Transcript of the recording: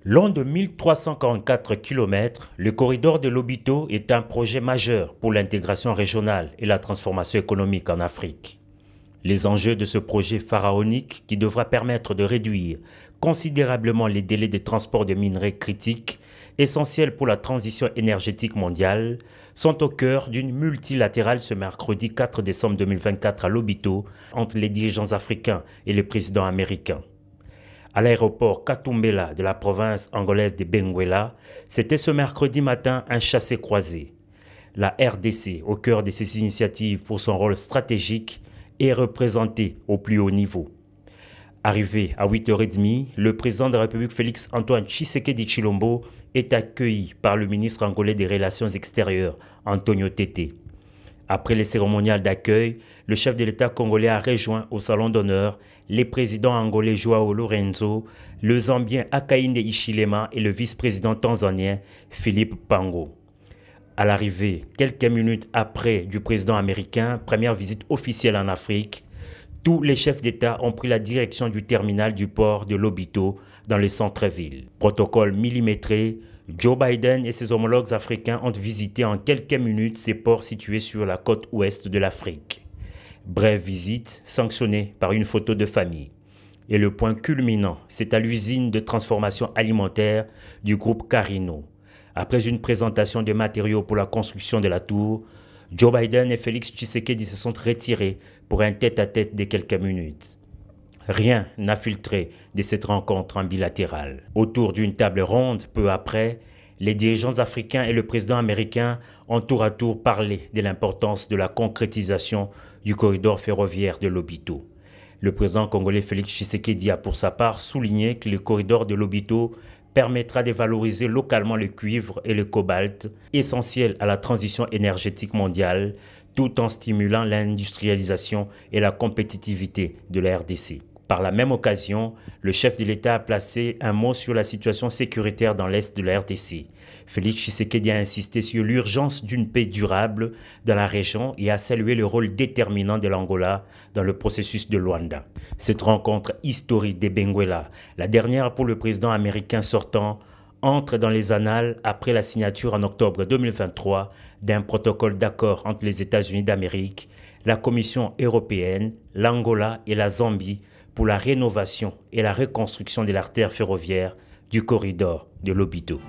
Long de 1344 km, le corridor de Lobito est un projet majeur pour l'intégration régionale et la transformation économique en Afrique. Les enjeux de ce projet pharaonique, qui devra permettre de réduire considérablement les délais de transport de minerais critiques, essentiels pour la transition énergétique mondiale, sont au cœur d'une multilatérale ce mercredi 4 décembre 2024 à Lobito entre les dirigeants africains et le président américain. À l'aéroport Katumbela de la province angolaise de Benguela, c'était ce mercredi matin un chassé-croisé. La RDC, au cœur de ces initiatives pour son rôle stratégique, est représentée au plus haut niveau. Arrivé à 8h30, le président de la République Félix Antoine Tshisekedi Tshilombo est accueilli par le ministre angolais des Relations extérieures, Antonio Tete. Après les cérémoniales d'accueil, le chef de l'État congolais a rejoint au salon d'honneur les présidents angolais Joao Lorenzo, le Zambien Hakainde Hichilema et le vice-président tanzanien Philippe Pango. À l'arrivée, quelques minutes après du président américain, première visite officielle en Afrique, tous les chefs d'État ont pris la direction du terminal du port de Lobito dans le centre-ville. Protocole millimétré, Joe Biden et ses homologues africains ont visité en quelques minutes ces ports situés sur la côte ouest de l'Afrique. Brève visite sanctionnée par une photo de famille. Et le point culminant, c'est à l'usine de transformation alimentaire du groupe Carino. Après une présentation de matériaux pour la construction de la tour, Joe Biden et Félix Tshisekedi se sont retirés pour un tête-à-tête de quelques minutes. Rien n'a filtré de cette rencontre en bilatéral. Autour d'une table ronde, peu après, les dirigeants africains et le président américain ont tour à tour parlé de l'importance de la concrétisation du corridor ferroviaire de Lobito. Le président congolais Félix Tshisekedi a pour sa part souligné que le corridor de Lobito permettra de valoriser localement le cuivre et le cobalt, essentiels à la transition énergétique mondiale, tout en stimulant l'industrialisation et la compétitivité de la RDC. Par la même occasion, le chef de l'État a placé un mot sur la situation sécuritaire dans l'est de la RDC. Félix Tshisekedi a insisté sur l'urgence d'une paix durable dans la région et a salué le rôle déterminant de l'Angola dans le processus de Luanda. Cette rencontre historique de Benguela, la dernière pour le président américain sortant, entre dans les annales après la signature en octobre 2023 d'un protocole d'accord entre les États-Unis d'Amérique, la Commission européenne, l'Angola et la Zambie pour la rénovation et la reconstruction de l'artère ferroviaire du corridor de Lobito.